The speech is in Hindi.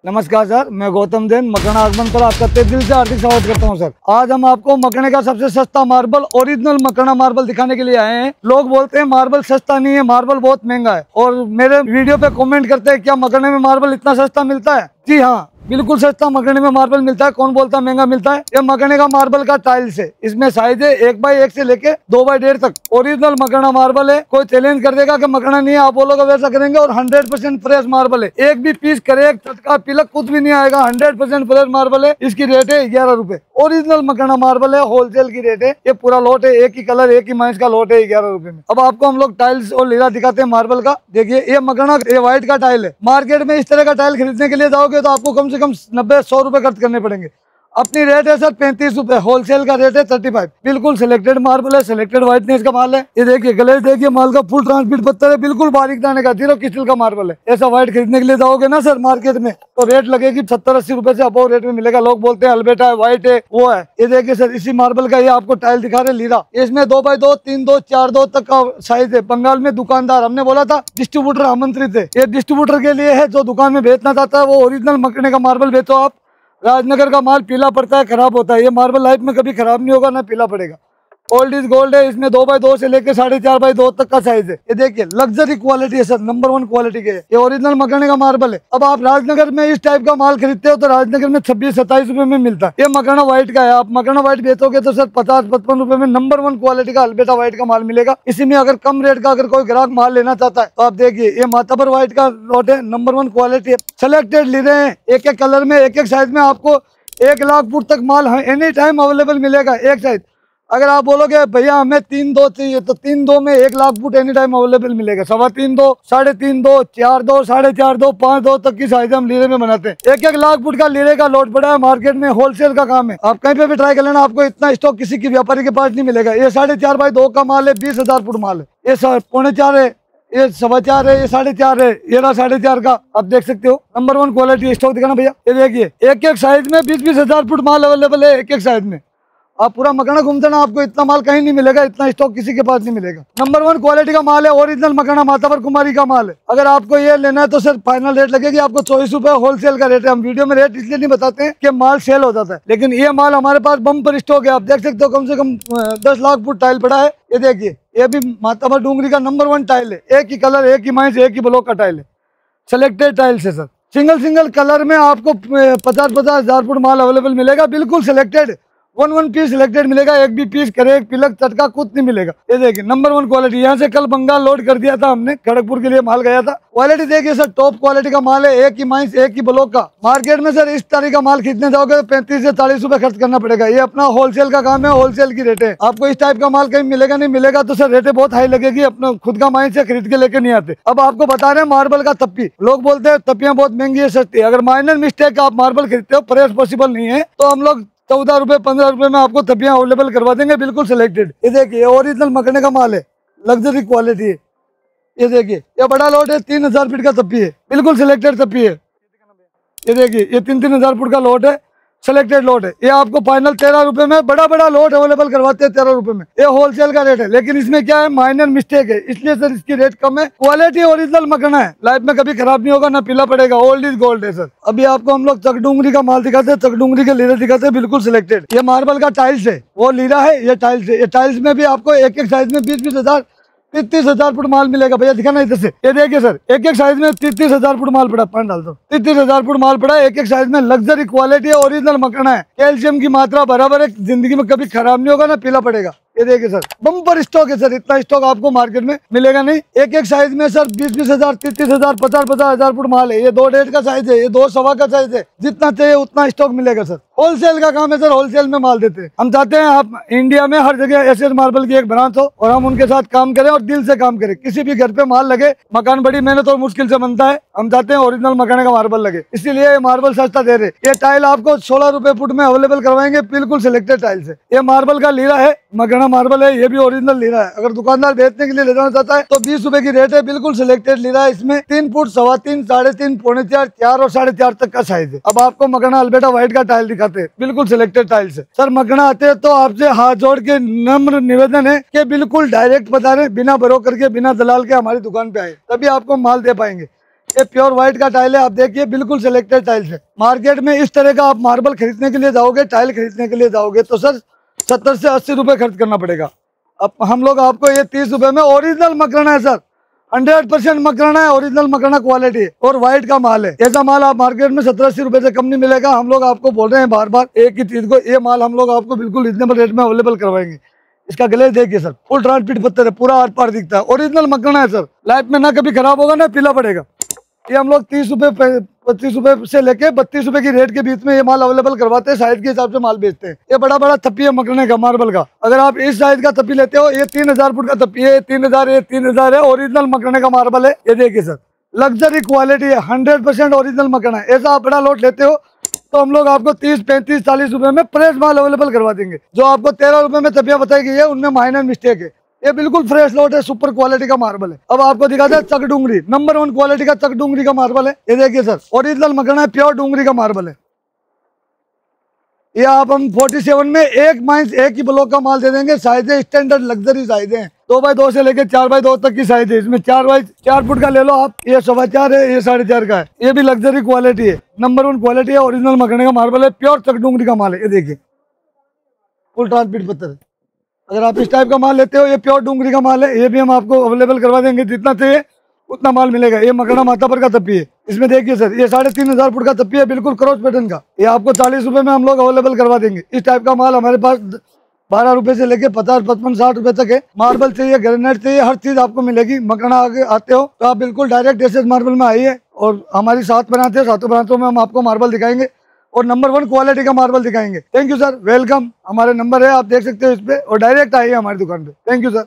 नमस्कार सर, मैं गौतम जैन मकराना आगमन पर आपका तहे दिल से हार्दिक स्वागत करता हूं सर। आज हम आपको मकराने का सबसे सस्ता मार्बल ओरिजिनल मकराना मार्बल दिखाने के लिए आए हैं। लोग बोलते हैं मार्बल सस्ता नहीं है, मार्बल बहुत महंगा है, और मेरे वीडियो पे कमेंट करते हैं क्या मकराने में मार्बल इतना सस्ता मिलता है। जी हाँ, बिल्कुल सस्ता मकराने में मार्बल मिलता है। कौन बोलता है महंगा मिलता है? ये मकराने का मार्बल का टाइल्स है। इसमें साइज है 1x1 से लेके 2x1.5 तक। ओरिजिनल मकराना मार्बल है। कोई चैलेंज कर देगा कि मकराना नहीं है, आप बोलोगे वैसा करेंगे। और 100% फ्रेश मार्बल है। एक भी पीस करेक चटका पिलक कुछ भी नहीं आएगा। 100% फ्रेश मार्बल है। इसकी रेट है 11 रुपए। ओरिजिनल मकराना मार्बल है, होलसेल की रेट है। ये पूरा लॉट है, एक ही कलर एक ही माइंस का लॉट है 11 रुपए में। अब आपको हम लोग टाइल्स और लीरा दिखाते हैं मार्बल का। देखिए ये मकराना, ये व्हाइट का टाइल है। मार्केट में इस तरह का टाइल खरीदने के लिए जाओगे तो आपको कम से कम 90-100 रुपए खर्च करने पड़ेंगे। अपनी रेट है सर 35 रुपए, होलसेल का रेट है 35। बिल्कुल सिलेक्टेड मार्बल है, सिलेक्टेड व्हाइटनेस का माल है। ये देखिए गले देखिए माल का फुल ट्रांसमिट पत्थर है, बिल्कुल बारीक दाने का, 0 क्रिस्टल का मार्बल है। ऐसा व्हाइट खरीदने के लिए जाओगे ना सर मार्केट में तो रेट लगेगी 70-80 रुपए से अबव रेट में मिलेगा। लोग बोलते हैं अल्बेटा है, व्हाइट है, वो है। ये देखिए सर इसी मार्बल का ये आपको टाइल दिखा रहे लीरा। इसमें 2x2, 3-2, 4-2 तक का साइज है। बंगाल में दुकानदार, हमने बोला था डिस्ट्रीब्यूटर आमंत्रित है। ये डिस्ट्रीब्यूटर के लिए है, जो दुकान में बेचना चाहता है वो ओरिजिनल मकराने का मार्बल बेचो आप। राजनगर का माल पीला पड़ता है, खराब होता है। ये मार्बल लाइफ में कभी खराब नहीं होगा, ना पीला पड़ेगा। ओल्ड इज गोल्ड है। इसमें 2x2 से लेके 4.5x2 तक का साइज है। ये देखिए लग्जरी क्वालिटी है सर, नंबर 1 क्वालिटी के। ये ओरिजिनल मकराने का मार्बल है। अब आप राजनगर में इस टाइप का माल खरीदते हो तो राजनगर में 26-27 रुपए में मिलता है। ये मकराना व्हाइट का है। आप मकराना व्हाइट बेचोगे तो सर 50-55 रुपए में नंबर 1 क्वालिटी का अल्बेटा व्हाइट का माल मिलेगा। इसी में अगर कम रेट का अगर कोई ग्राहक माल लेना चाहता है तो आप देखिए ये माताबर व्हाइट का लॉट है, नंबर 1 क्वालिटी है। सिलेक्टेड ले रहे हैं, एक एक कलर में, एक एक साइज में। आपको 1 लाख फुट तक माल एनी टाइम अवेलेबल मिलेगा। एक साइज अगर आप बोलोगे भैया हमें 3-2 चाहिए तो 3-2 में 1 lakh foot any time available मिलेगा। 3.25, 3.5, 4.2, 4.5, 5.2 तक की साइज हम लीरे में बनाते हैं। 1-1 लाख फुट का लीरे का लोड पड़ा है मार्केट में, होलसेल का काम है। आप कहीं पे भी ट्राई कर लेना, आपको इतना स्टॉक किसी की व्यापारी के पास नहीं मिलेगा। ये 4.5x2 का माल है, 20,000 फुट माल है। ये 4.25 है, ये 4.25 है, ये 4.5 है, ये रहा 4.5 का। आप देख सकते हो नंबर 1 क्वालिटी स्टॉक दिखाना भैया। ये देखिए एक एक साइज में 20-20 हजार फुट माल अवेलेबल है। एक एक साइज में आप पूरा मकराना घूमते ना, आपको इतना माल कहीं नहीं मिलेगा, इतना स्टॉक किसी के पास नहीं मिलेगा। नंबर 1 क्वालिटी का माल है, ओरिजिनल मकराना माताबर कुमारी का माल है। अगर आपको ये लेना है तो सर फाइनल रेट लगेगी आपको 24 रुपए, होलसेल का रेट है। हम वीडियो में रेट इसलिए नहीं बताते हैं कि माल सेल हो जाता है, लेकिन ये माल हमारे पास बम्पर स्टॉक है। आप देख सकते हो कम से कम 10 लाख फुट टाइल पड़ा है। ये देखिए ये भी माताबर डूंगरी का नंबर 1 टाइल है। एक ही कलर, एक ही माइंस, एक ही ब्लॉक का टाइल है। सिलेक्टेड टाइल्स है सर। सिंगल कलर में आपको 50-50 हजार फुट माल अवेलेबल मिलेगा। बिल्कुल सिलेक्टेड 1 पीस सिलेक्टेड मिलेगा। एक भी पीस करेक पिलक चटका कुछ नहीं मिलेगा। ये देखिए नंबर 1 क्वालिटी। यहाँ से कल बंगाल लोड कर दिया था हमने, खड़गपुर के लिए माल गया था। क्वालिटी देखिए सर, टॉप क्वालिटी का माल है। एक ही माइंस, एक ही ब्लॉक का। मार्केट में सर इस तरह का माल खरीदने जाओगे तो 35 से 40 रुपए खर्च करना पड़ेगा। ये अपना होलसेल का काम है, होलसेल की रेट है। आपको इस टाइप का माल कहीं मिलेगा नहीं, मिलेगा तो सर रेटें बहुत हाई लगेगी। अपना खुद का माइंस से खरीद के लेके नहीं आते। अब आपको बता रहे हैं मार्बल का तप्पी। लोग बोलते हैं तप्पियां बहुत महंगी है, सस्ती है। अगर माइनर मिस्टेक आप मार्बल खरीदते हो, फ्रेश पॉसिबल नहीं है, तो हम लोग 14 रुपए 15 रुपए में आपको तपियां अवेलेबल करवा देंगे, बिल्कुल सिलेक्टेड। ये देखिए ओरिजिनल मकराने का माल है, लग्जरी क्वालिटी है। ये देखिए ये बड़ा लॉट है, 3000 फीट का तप्पी है, बिल्कुल सिलेक्टेड तप्पी है। ये देखिए ये 3-3 हजार फुट का लॉट है, सिलेक्टेड लॉट है। ये आपको फाइनल 13 रुपए में बड़ा लॉट अवेलेबल करवाते हैं 13 रुपए में। ये होलसेल का रेट है, लेकिन इसमें क्या है माइनर मिस्टेक है, इसलिए सर इसकी रेट कम है। क्वालिटी ओरिजिनल मकराना है, लाइफ में कभी खराब नहीं होगा, ना पीला पड़ेगा। ओल्ड इज गोल्ड है सर। अभी आपको हम लोग चकडूंगरी का माल दिखाते हैं, चकडूंगरी के लीरे दिखाते हैं, बिल्कुल सिलेक्टेड। ये मार्बल का टाइल्स है, वो लीरा है, ये टाइल्स है। ये टाइल्स में भी आपको एक एक साइज में 20-20 हजार 30 हजार फुट माल मिलेगा। भैया दिखाना इधर से। ये देखिए सर एक एक साइज में 30 हजार फुट माल पड़ा, पानी डाल दो। 30 हजार फुट माल पड़ा है, एक एक साइज में। लग्जरी क्वालिटी है, ओरिजिनल मकराना है। कैल्शियम की मात्रा बराबर है, जिंदगी में कभी खराब नहीं होगा, ना पीला पड़ेगा। ये देखिए सर बम्पर स्टॉक है सर। इतना स्टॉक आपको मार्केट में मिलेगा नहीं। एक एक साइज में सर 20-20 हजार 30 हजार 50-50 हजार फुट माल है। ये 2.5 का साइज है, ये 2.25 का साइज है। जितना चाहिए उतना स्टॉक मिलेगा सर। होलसेल का काम है सर, होलसेल में माल देते हैं। हम चाहते हैं आप इंडिया में हर जगह एसएस मार्बल की एक ब्रांच हो और हम उनके साथ काम करें और दिल से काम करें। किसी भी घर पे माल लगे, मकान बड़ी मेहनत और मुश्किल से बनता है। हम चाहते हैं ओरिजिनल मकराने का मार्बल लगे, इसीलिए ये मार्बल सस्ता दे रहे। ये टाइल आपको 16 रुपए फुट में अवेलेबल करवाएंगे, बिल्कुल सिलेक्टेड टाइल्स है। ये मार्बल का लीरा है, मकराना मार्बल है, ये भी ओरिजिनल लीरा है। अगर दुकानदार बेचने के लिए ले जाना चाहता है तो 20 रुपए की रेट है, बिल्कुल सिलेक्टेड लीरा है। इसमें 3 फुट 3.25 3.5 4.4 4 और 4.5 तक का साइज है। अब आपको मकराना अल्बेटा व्हाइट का टाइल दिखाते हैं, बिल्कुल सिलेक्टेड टाइल्स है सर। मकराना आते हैं तो आपसे हाथ जोड़ के नम्र निवेदन है कि बिल्कुल डायरेक्ट बता रहे, बिना ब्रोकर के, बिना दलाल के हमारी दुकान पे आए, तभी आपको माल दे पाएंगे। ये प्योर व्हाइट का टाइल है, आप देखिए बिल्कुल सिलेक्टेड टाइल्स है। मार्केट में इस तरह का आप मार्बल खरीदने के लिए जाओगे, टाइल खरीदने के लिए जाओगे तो सर 70 से 80 रुपए खर्च करना पड़ेगा। अब हम लोग आपको ये 30 रुपए में ओरिजिनल मकराना है सर, 100% मकराना है, ओरिजिनल मकराना क्वालिटी और व्हाइट का माल है। ऐसा माल आप मार्केट में 70-80 रुपए से कम नहीं मिलेगा। हम लोग आपको बोल रहे हैं बार बार एक ही चीज को, ये माल हम लोग आपको बिल्कुल रिजनेबल रेट में अवेलेबल करवाएंगे। इसका ग्लेज देखिए सर, फुल ट्रांसपीट पत्थर है, पूरा आर पार दिखता है, ओरिजिनल मकराना है सर। लाइफ में ना कभी खराब होगा ना पीला पड़ेगा। ये हम लोग 30 रुपए 25 रुपए से लेके 32 रुपए की रेट के बीच में ये माल अवेलेबल करवाते हैं। साइज के हिसाब से माल बेचते हैं। ये बड़ा बड़ा थप्पी है मकराने का, मार्बल का। अगर आप इस साइज का थप्पी लेते हो, ये 3000 फुट का थप्पी है, 3000 ये 3000 है। ओरिजिनल मकराने का मार्बल है, ये देखिए सर, लग्जरी क्वालिटी है, 100% ओरिजिनल मकराना है। ऐसा आप बड़ा लोट लेते हो तो हम लोग आपको 30, 35, 40 रुपए में फ्रेश माल अवेलेबल करवा देंगे। जो आपको 13 रुपए में थप्पियां बताई गई है उनमें माइनर मिस्टेक है। ये बिल्कुल फ्रेश लॉट है, सुपर क्वालिटी का मार्बल है। अब आपको दिखाते हैं चक डूंगरी, नंबर 1 क्वालिटी का चक डूंगरी का मार्बल है। ये देखिए सर, ओरिजिनल मकराना है, प्योर डूंगरी का मार्बल है। ये आप हम 47 में एक ही ब्लॉक का माल दे देंगे। साइज है स्टैंडर्ड लग्जरी साइज है, 2x2 से लेके 4x2 तक की साइज है। इसमें 4x4 फुट का ले लो आप, ये 4.25 है, ये 4.5 का है। ये भी लग्जरी क्वालिटी है, नंबर 1 क्वालिटी है, ओरिजिनल मकराने का मार्बल है, प्योर चक डूंगरी का माल है। ये देखिए फुल ट्रांसपीट पत्थर है। अगर आप इस टाइप का माल लेते हो, ये प्योर डूंगरी का माल है, ये भी हम आपको अवेलेबल करवा देंगे। जितना चाहिए उतना माल मिलेगा। ये मकराना माथा पर का तप्पी है। इसमें देखिए सर, ये 3500 फुट का तप्पी है, बिल्कुल क्रॉस पैटर्न का। ये आपको 40 रुपए में हम लोग अवेलेबल करवा देंगे। इस टाइप का माल हमारे पास 12 रुपए से लेके 50, 55, 60 रुपए तक है। मार्बल चाहिए, ग्रेनाइट चाहिए, हर चीज आपको मिलेगी। मकराना आगे आते हो तो आप बिल्कुल डायरेक्ट एसएस मार्बल में आइए और हमारी 7 ब्रांच है, 7 ब्रांचों में हम आपको मार्बल दिखाएंगे और नंबर 1 क्वालिटी का मार्बल दिखाएंगे। Thank you sir, welcome. हमारे नंबर है, आप देख सकते हो इस पे, और डायरेक्ट आइए हमारी दुकान पे। Thank you sir.